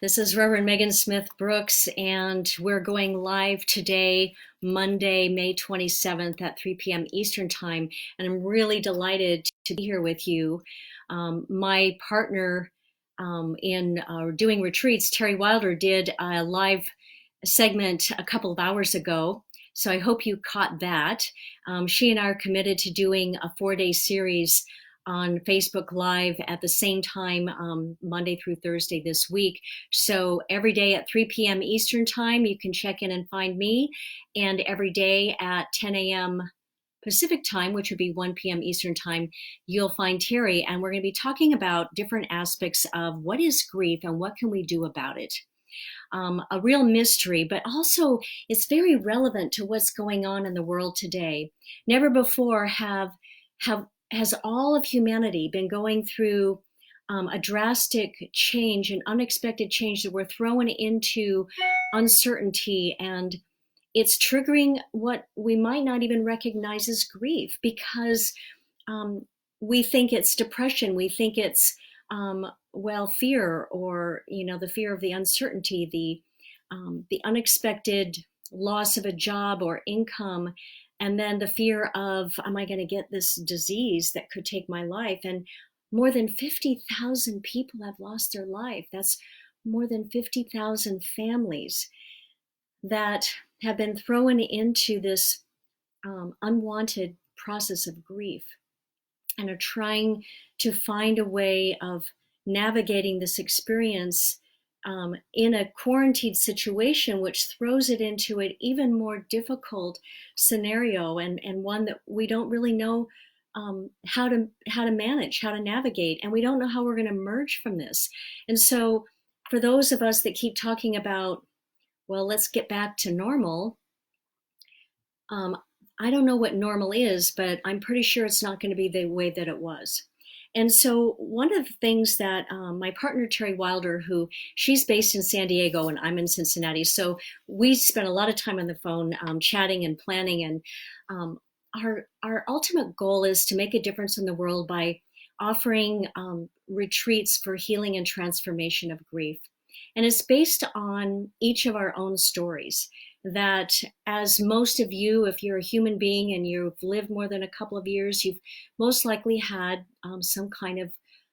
This is Reverend Meghan Smith Brooks, and we're going live today, Monday, May 27th at 3 p.m. Eastern Time. And I'm really delighted to be here with you. My partner in doing retreats, Terry Wilder, did a live segment a couple of hours ago. So I hope you caught that. She and I are committed to doing a 4-day series on Facebook Live at the same time, Monday through Thursday this week. So every day at 3 p.m. Eastern Time, you can check in and find me. And every day at 10 a.m. Pacific Time, which would be 1 p.m. Eastern Time, you'll find Terry. And we're going to be talking about different aspects of what is grief and what can we do about it. A real mystery, but also it's very relevant to what's going on in the world today. Never before has all of humanity been going through a drastic change, an unexpected change that we're thrown into uncertainty, and it's triggering what we might not even recognize as grief because we think it's depression, we think it's fear, or the fear of the uncertainty, the unexpected loss of a job or income, and then the fear of, am I going to get this disease that could take my life? And more than 50,000 people have lost their life. That's more than 50,000 families that have been thrown into this unwanted process of grief and are trying to find a way of navigating this experience in a quarantined situation, which throws it into an even more difficult scenario, and one that we don't really know how to manage, how to navigate, and we don't know how we're going to emerge from this. And so for those of us that keep talking about, well, let's get back to normal, I don't know what normal is, but I'm pretty sure it's not going to be the way that it was. And so one of the things that my partner, Terry Wilder, who she's based in San Diego and I'm in Cincinnati, so we spent a lot of time on the phone chatting and planning. And our ultimate goal is to make a difference in the world by offering retreats for healing and transformation of grief. And it's based on each of our own stories. That, as most of you, if you're a human being and you've lived more than a couple of years, you've most likely had some kind of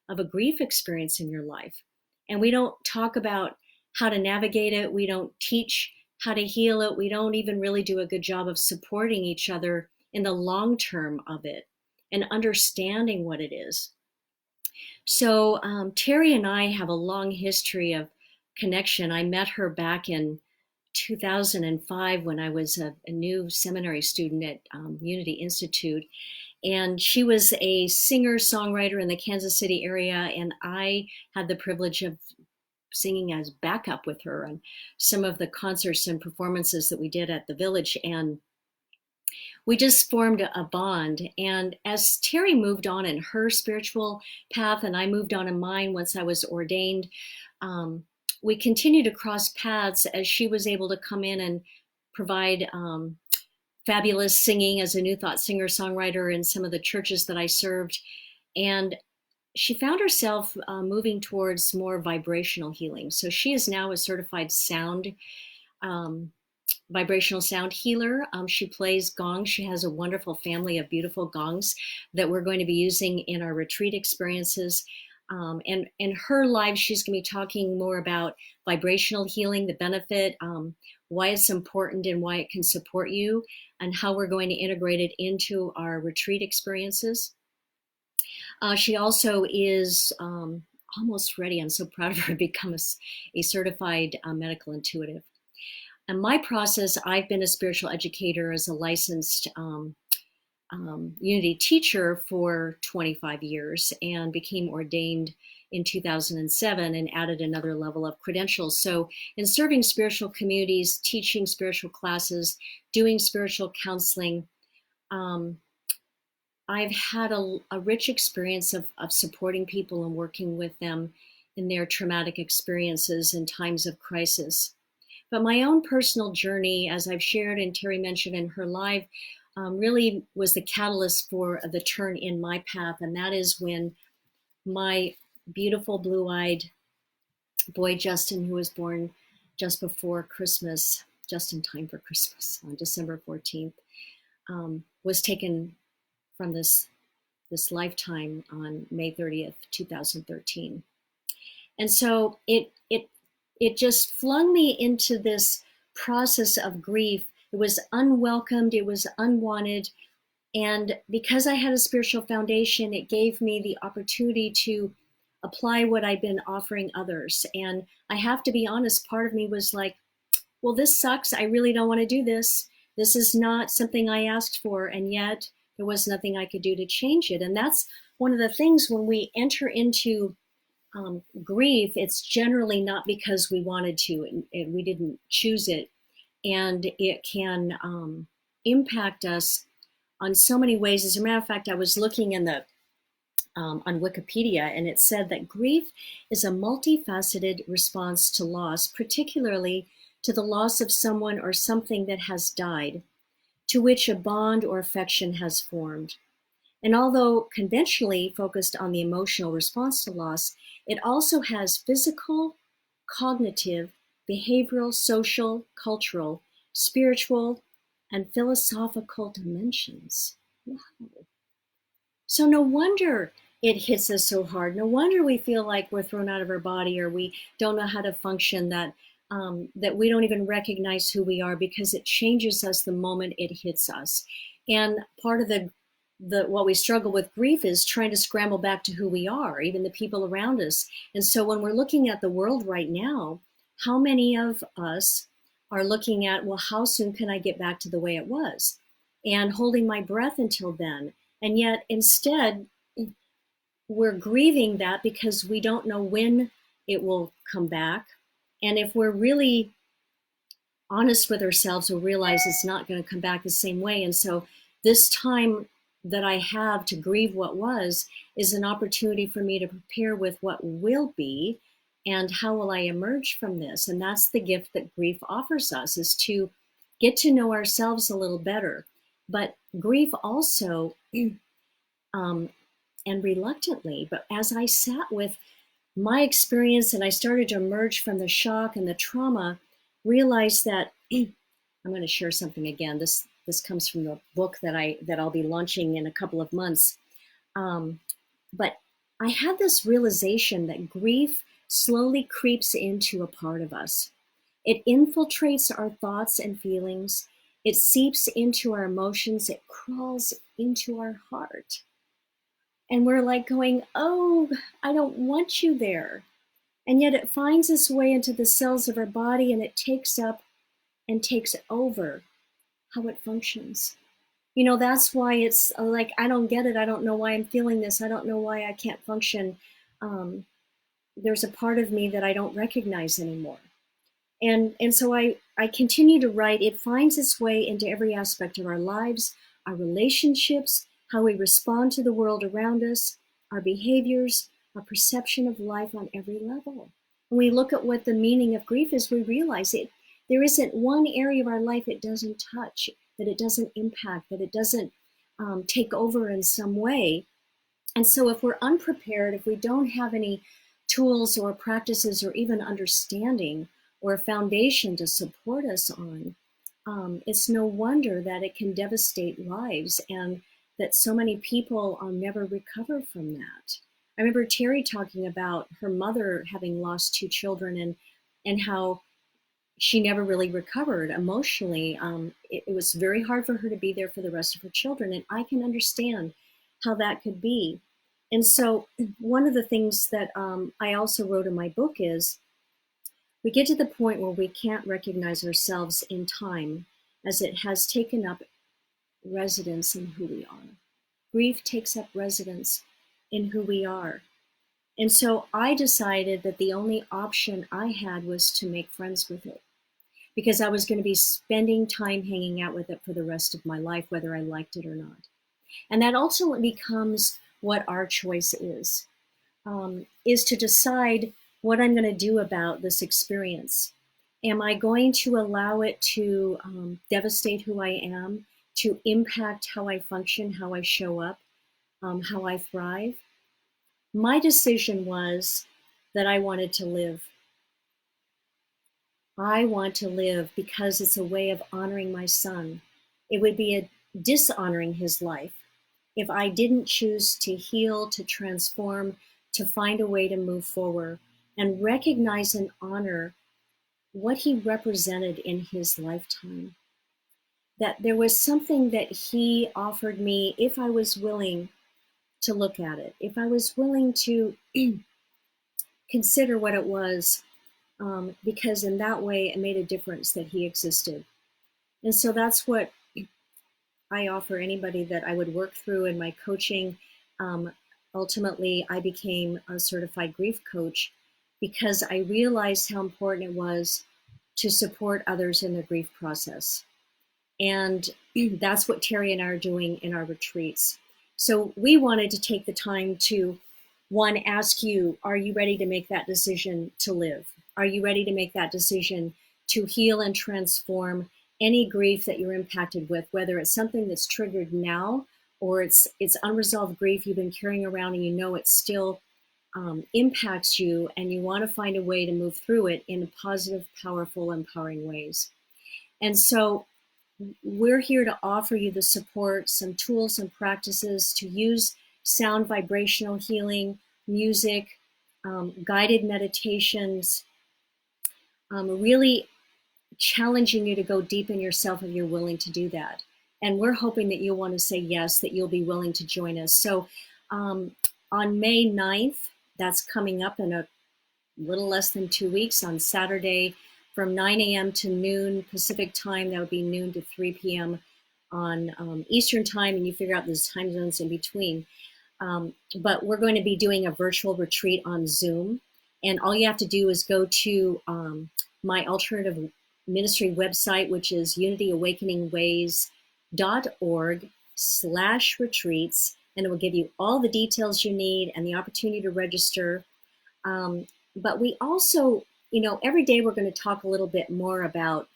a grief experience in your life. And we don't talk about how to navigate it. We don't teach how to heal it. We don't even really do a good job of supporting each other in the long term of it and understanding what it is. So Terry and I have a long history of connection. I met her back in 2005 when I was a new seminary student at Unity Institute. And she was a singer-songwriter in the Kansas City area, and I had the privilege of singing as backup with her on some of the concerts and performances that we did at the Village. And we just formed a bond. And as Terry moved on in her spiritual path, and I moved on in mine once I was ordained, we continued to cross paths as she was able to come in and provide fabulous singing as a New Thought singer-songwriter in some of the churches that I served. And she found herself moving towards more vibrational healing. So she is now a certified vibrational sound healer. She plays gongs. She has a wonderful family of beautiful gongs that we're going to be using in our retreat experiences. And in her live, she's going to be talking more about vibrational healing, the benefit, why it's important and why it can support you, and how we're going to integrate it into our retreat experiences. She also is almost ready. I'm so proud of her to become a certified medical intuitive. In my process, I've been a spiritual educator as a licensed Unity teacher for 25 years and became ordained in 2007 and added another level of credentials. So in serving spiritual communities, teaching spiritual classes, doing spiritual counseling, I've had a rich experience of supporting people and working with them in their traumatic experiences in times of crisis. But my own personal journey, as I've shared and Terry mentioned in her live, really was the catalyst for the turn in my path. And that is when my beautiful blue-eyed boy Justin, who was born just before Christmas, just in time for Christmas on December 14th, was taken from this lifetime on May 30th, 2013. And so it just flung me into this process of grief. It was unwelcomed, it was unwanted. And because I had a spiritual foundation, it gave me the opportunity to apply what I've been offering others. And I have to be honest, part of me was like, well, this sucks. I really don't want to do this. This is not something I asked for. And yet there was nothing I could do to change it. And that's one of the things when we enter into grief, it's generally not because we wanted to and we didn't choose it. And it can impact us on so many ways. As a matter of fact, I was looking in the on Wikipedia, and it said that grief is a multifaceted response to loss, particularly to the loss of someone or something that has died, to which a bond or affection has formed. And although conventionally focused on the emotional response to loss, it also has physical, cognitive, behavioral, social, cultural, spiritual, and philosophical dimensions. Wow. So no wonder it hits us so hard. No wonder we feel like we're thrown out of our body, or we don't know how to function, that we don't even recognize who we are, because it changes us the moment it hits us. And part of the what we struggle with grief is trying to scramble back to who we are, even the people around us. And so when we're looking at the world right now, how many of us are looking at, well, how soon can I get back to the way it was? And holding my breath until then. And yet instead, we're grieving that because we don't know when it will come back. And if we're really honest with ourselves, we'll realize it's not going to come back the same way. And so this time that I have to grieve what was is an opportunity for me to prepare with what will be, and how will I emerge from this. And that's the gift that grief offers us, is to get to know ourselves a little better. But grief also, and reluctantly, but as I sat with my experience and I started to emerge from the shock and the trauma, realized that I'm going to share something again. This comes from the book that I'll be launching in a couple of months. But I had this realization that grief slowly creeps into a part of us. It infiltrates our thoughts and feelings. It seeps into our emotions. It crawls into our heart. And we're like going, oh, I don't want you there. And yet it finds its way into the cells of our body, and it takes up and takes over how it functions. That's why it's like, I don't get it. I don't know why I'm feeling this. I don't know why I can't function. There's a part of me that I don't recognize anymore. And so I continue to write. It finds its way into every aspect of our lives, our relationships, how we respond to the world around us, our behaviors, our perception of life on every level. When we look at what the meaning of grief is, we realize there isn't one area of our life it doesn't touch, that it doesn't impact, that it doesn't take over in some way. And so if we're unprepared, if we don't have any tools or practices or even understanding or a foundation to support us on, it's no wonder that it can devastate lives, and that so many people never recover from that. I remember Terry talking about her mother having lost 2 children, and how she never really recovered emotionally. It was very hard for her to be there for the rest of her children, and I can understand how that could be. And so one of the things that I also wrote in my book is, we get to the point where we can't recognize ourselves in time, as it has taken up residence in who we are. Grief takes up residence in who we are. And so I decided that the only option I had was to make friends with it, because I was going to be spending time hanging out with it for the rest of my life, whether I liked it or not. And that ultimately becomes what our choice is to decide what I'm going to do about this experience. Am I going to allow it to devastate who I am, to impact how I function, how I show up, how I thrive? My decision was that I wanted to live. I want to live because it's a way of honoring my son. It would be a dishonoring his life if I didn't choose to heal, to transform, to find a way to move forward and recognize and honor what he represented in his lifetime. That there was something that he offered me if I was willing to look at it, if I was willing to consider what it was, because in that way it made a difference that he existed. And so that's what I offer anybody that I would work through in my coaching. Um, Ultimately, I became a certified grief coach because I realized how important it was to support others in their grief process. And that's what Terry and I are doing in our retreats. So we wanted to take the time to, one, ask you, are you ready to make that decision to live? Are you ready to make that decision to heal and transform any grief that you're impacted with, whether it's something that's triggered now or it's unresolved grief you've been carrying around and you know it still impacts you and you want to find a way to move through it in positive, powerful, empowering ways. And so we're here to offer you the support, some tools and practices to use sound vibrational healing, music, guided meditations, really challenging you to go deep in yourself if you're willing to do that. And we're hoping that you'll want to say yes, that you'll be willing to join us. So um, on May 9th, that's coming up in a little less than 2 weeks, on Saturday from 9 a.m. to noon Pacific time. That would be noon to 3 p.m. on Eastern time, and you figure out those time zones in between. But we're going to be doing a virtual retreat on Zoom. And all you have to do is go to my alternative ministry website, which is unityawakeningways.org/retreats. And it will give you all the details you need and the opportunity to register. But we also, every day we're going to talk a little bit more about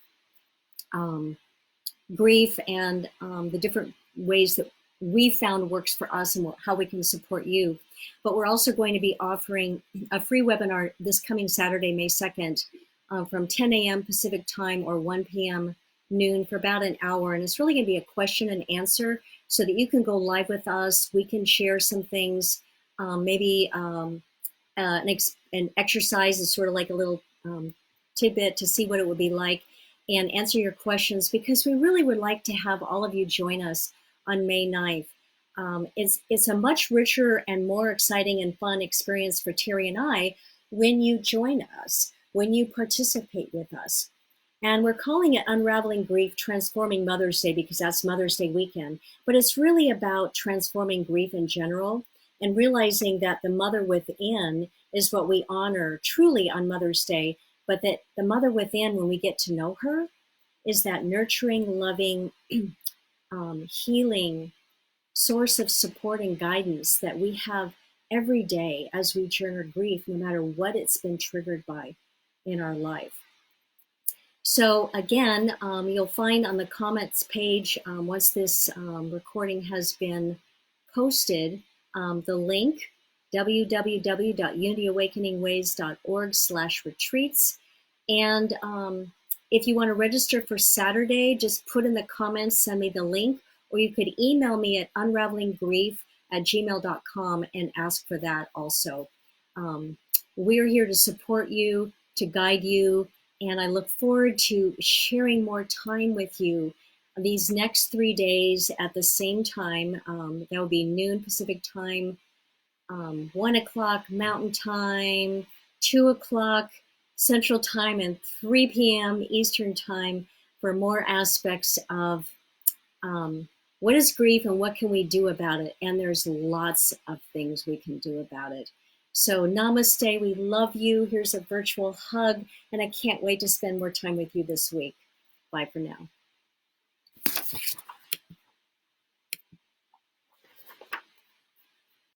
grief and the different ways that we found works for us and how we can support you. But we're also going to be offering a free webinar this coming Saturday, May 2nd, from 10 a.m. Pacific time or 1 p.m. noon for about an hour. And it's really going to be a question and answer so that you can go live with us. We can share some things, maybe an exercise is sort of like a little tidbit to see what it would be like and answer your questions, because we really would like to have all of you join us on May 9th. It's a much richer and more exciting and fun experience for Terry and I when you join us, when you participate with us. And we're calling it Unraveling Grief, Transforming Mother's Day, because that's Mother's Day weekend. But it's really about transforming grief in general and realizing that the mother within is what we honor truly on Mother's Day, but that the mother within, when we get to know her, is that nurturing, loving, healing source of support and guidance that we have every day as we journey grief, no matter what it's been triggered by in our life. So again, you'll find on the comments page, once this recording has been posted, the link, www.unityawakeningways.org/retreats. And if you want to register for Saturday, just put in the comments, send me the link, or you could email me at unravelinggrief@gmail.com and ask for that also. We're here to support you, to guide you, and I look forward to sharing more time with you these next 3 days at the same time. That will be noon Pacific time, 1 o'clock Mountain time, 2 o'clock Central time, and 3 p.m. Eastern time for more aspects of what is grief and what can we do about it. And there's lots of things we can do about it. So namaste, we love you. Here's a virtual hug, and I can't wait to spend more time with you this week. Bye for now.